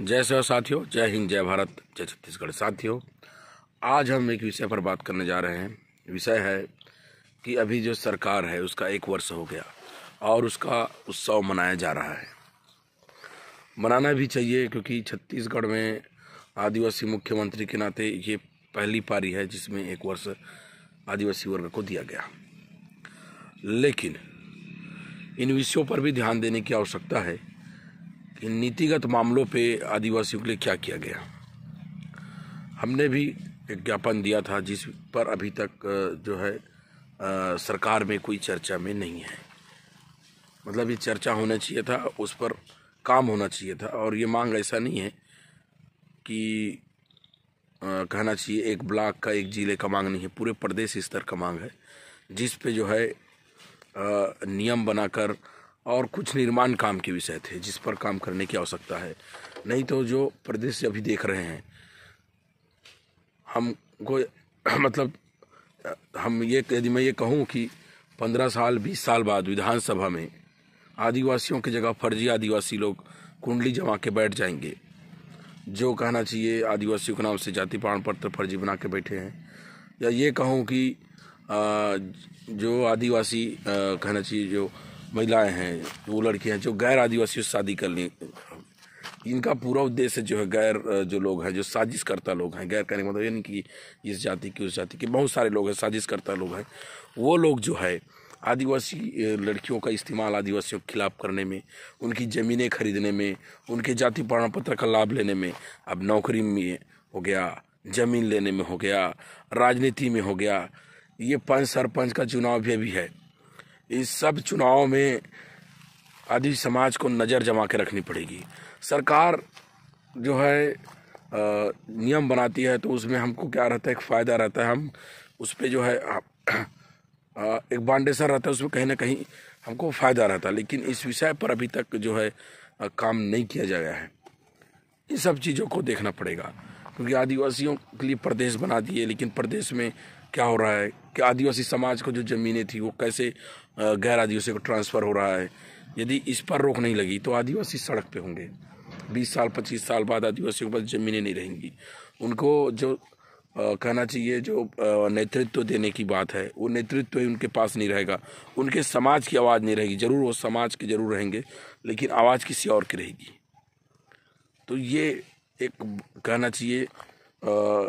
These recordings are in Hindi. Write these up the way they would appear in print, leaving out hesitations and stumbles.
जय सेवा साथियों, जय हिंद, जय भारत, जय छत्तीसगढ़। साथियों, आज हम एक विषय पर बात करने जा रहे हैं। विषय है कि अभी जो सरकार है उसका 1 वर्ष हो गया और उसका उत्सव मनाया जा रहा है। मनाना भी चाहिए क्योंकि छत्तीसगढ़ में आदिवासी मुख्यमंत्री के नाते ये पहली पारी है जिसमें 1 वर्ष आदिवासी वर्ग को दिया गया। लेकिन इन विषयों पर भी ध्यान देने की आवश्यकता है कि नीतिगत मामलों पे आदिवासियों के लिए क्या किया गया। हमने भी एक ज्ञापन दिया था जिस पर अभी तक जो है सरकार में कोई चर्चा में नहीं है। मतलब ये चर्चा होना चाहिए था, उस पर काम होना चाहिए था। और ये मांग ऐसा नहीं है कि कहना चाहिए एक ब्लॉक का, एक जिले का मांग नहीं है, पूरे प्रदेश स्तर का मांग है जिस पे जो है नियम बनाकर और कुछ निर्माण काम के विषय थे जिस पर काम करने की आवश्यकता है। नहीं तो जो प्रदेश अभी देख रहे हैं हमको मतलब हम ये, यदि मैं ये कहूँ कि 15 साल 20 साल बाद विधानसभा में आदिवासियों की जगह फर्जी आदिवासी लोग कुंडली जमा के बैठ जाएंगे, जो कहना चाहिए आदिवासियों के नाम से जाति प्रमाण पत्र फर्जी बना के बैठे हैं, या ये कहूँ कि जो आदिवासी कहना चाहिए जो महिलाएं हैं, वो लड़कियां हैं जो गैर आदिवासियों से शादी कर ली, इनका पूरा उद्देश्य जो है गैर जो लोग हैं, जो साजिश करता लोग हैं, गैर कहने का मतलब ये नहीं कि इस जाति की उस जाति के, बहुत सारे लोग हैं साजिश करता लोग हैं, वो लोग जो है आदिवासी लड़कियों का इस्तेमाल आदिवासियों के खिलाफ करने में, उनकी ज़मीनें खरीदने में, उनके जाति प्रमाण पत्र का लाभ लेने में, अब नौकरी में हो गया, ज़मीन लेने में हो गया, राजनीति में हो गया, ये पंच सरपंच का चुनाव भी है। इस सब चुनाव में आदि समाज को नज़र जमा के रखनी पड़ेगी। सरकार जो है नियम बनाती है तो उसमें हमको क्या रहता है, एक फ़ायदा रहता है, हम उस पर जो है एक बांडेसर रहता है, उसमें कहीं ना कहीं हमको फ़ायदा रहता है। लेकिन इस विषय पर अभी तक जो है काम नहीं किया गया है। इन सब चीज़ों को देखना पड़ेगा क्योंकि आदिवासियों के लिए प्रदेश बना दिए, लेकिन प्रदेश में क्या हो रहा है कि आदिवासी समाज को जो ज़मीनें थी वो कैसे गैर आदिवासी को ट्रांसफ़र हो रहा है। यदि इस पर रोक नहीं लगी तो आदिवासी सड़क पे होंगे। 20 साल 25 साल बाद आदिवासियों के पास ज़मीनें नहीं रहेंगी। उनको जो कहना चाहिए जो नेतृत्व देने की बात है, वो नेतृत्व ही उनके पास नहीं रहेगा, उनके समाज की आवाज़ नहीं रहेगी। ज़रूर वो समाज के ज़रूर रहेंगे लेकिन आवाज़ किसी और की रहेगी। तो ये एक कहना चाहिए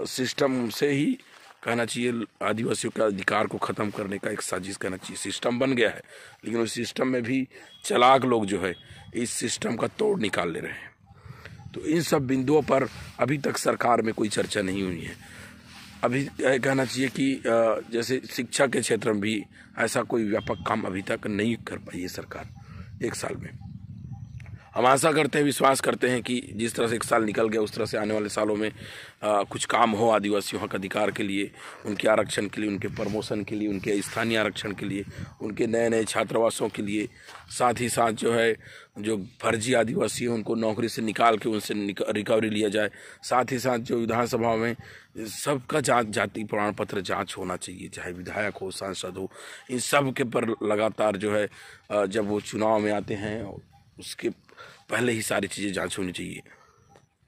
सिस्टम से ही कहना चाहिए आदिवासियों के अधिकार को ख़त्म करने का एक साजिश कहना चाहिए। सिस्टम बन गया है लेकिन उस सिस्टम में भी चालाक लोग जो है इस सिस्टम का तोड़ निकाल ले रहे हैं। तो इन सब बिंदुओं पर अभी तक सरकार में कोई चर्चा नहीं हुई है। अभी कहना चाहिए कि जैसे शिक्षा के क्षेत्र में भी ऐसा कोई व्यापक काम अभी तक नहीं कर पाई है सरकार 1 साल में। हम आशा करते हैं, विश्वास करते हैं कि जिस तरह से 1 साल निकल गया उस तरह से आने वाले सालों में कुछ काम हो आदिवासियों के अधिकार के लिए, उनके आरक्षण के लिए, उनके प्रमोशन के लिए, उनके स्थानीय आरक्षण के लिए, उनके नए नए छात्रावासों के लिए। साथ ही साथ जो है जो फर्जी आदिवासी हैं उनको नौकरी से निकाल के उनसे रिकवरी लिया जाए। साथ ही साथ जो विधानसभा में सबका जाति प्रमाण पत्र जाँच होना चाहिए, चाहे विधायक हो, सांसद हो, इन सब के पर लगातार जो है जब वो चुनाव में आते हैं उसके पहले ही सारी चीज़ें जांच होनी चाहिए।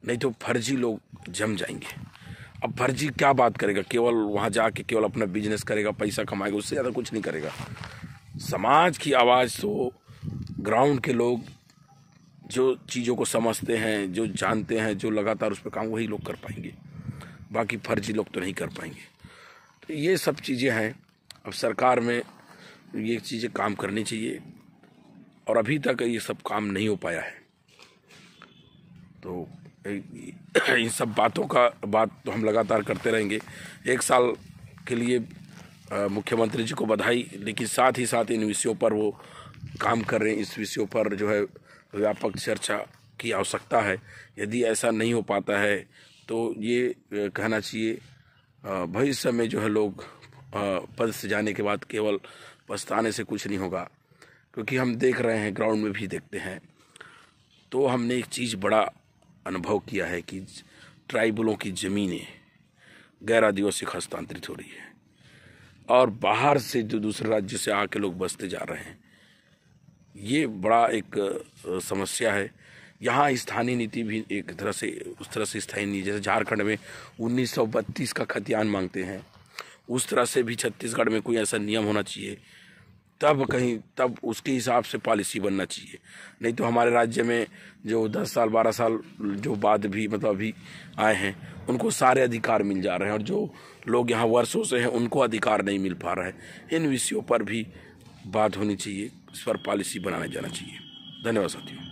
नहीं तो फर्जी लोग जम जाएंगे। अब फर्जी क्या बात करेगा, केवल वहाँ जाके केवल अपना बिजनेस करेगा, पैसा कमाएगा, उससे ज़्यादा कुछ नहीं करेगा। समाज की आवाज़ तो ग्राउंड के लोग जो चीज़ों को समझते हैं, जो जानते हैं, जो लगातार उस पर काम, वही लोग कर पाएंगे, बाकी फर्जी लोग तो नहीं कर पाएंगे। तो ये सब चीज़ें हैं। अब सरकार में ये चीज़ें काम करनी चाहिए और अभी तक ये सब काम नहीं हो पाया है। तो इन सब बात तो हम लगातार करते रहेंगे। 1 साल के लिए मुख्यमंत्री जी को बधाई, लेकिन साथ ही साथ इन विषयों पर वो काम कर रहे हैं। इस विषयों पर जो है व्यापक चर्चा की आवश्यकता है। यदि ऐसा नहीं हो पाता है तो ये कहना चाहिए भविष्य में जो है लोग पद से जाने के बाद केवल पछताने से कुछ नहीं होगा। क्योंकि हम देख रहे हैं, ग्राउंड में भी देखते हैं, तो हमने एक चीज़ बड़ा अनुभव किया है कि ट्राइबलों की ज़मीनें गैर आदिवासी को हस्तांतरित हो रही है और बाहर से जो दूसरे राज्य से आके लोग बसते जा रहे हैं। ये बड़ा एक समस्या है। यहाँ स्थानीय नीति भी एक तरह से उस तरह से स्थायी नहीं, जैसे झारखंड में 1932 का खतियान मांगते हैं, उस तरह से भी छत्तीसगढ़ में कोई ऐसा नियम होना चाहिए, तब उसके हिसाब से पॉलिसी बनना चाहिए। नहीं तो हमारे राज्य में जो 10 साल 12 साल जो बाद भी मतलब अभी आए हैं उनको सारे अधिकार मिल जा रहे हैं, और जो लोग यहाँ वर्षों से हैं उनको अधिकार नहीं मिल पा रहा है। इन विषयों पर भी बात होनी चाहिए, इस पर पॉलिसी बनाने जाना चाहिए। धन्यवाद साथियों।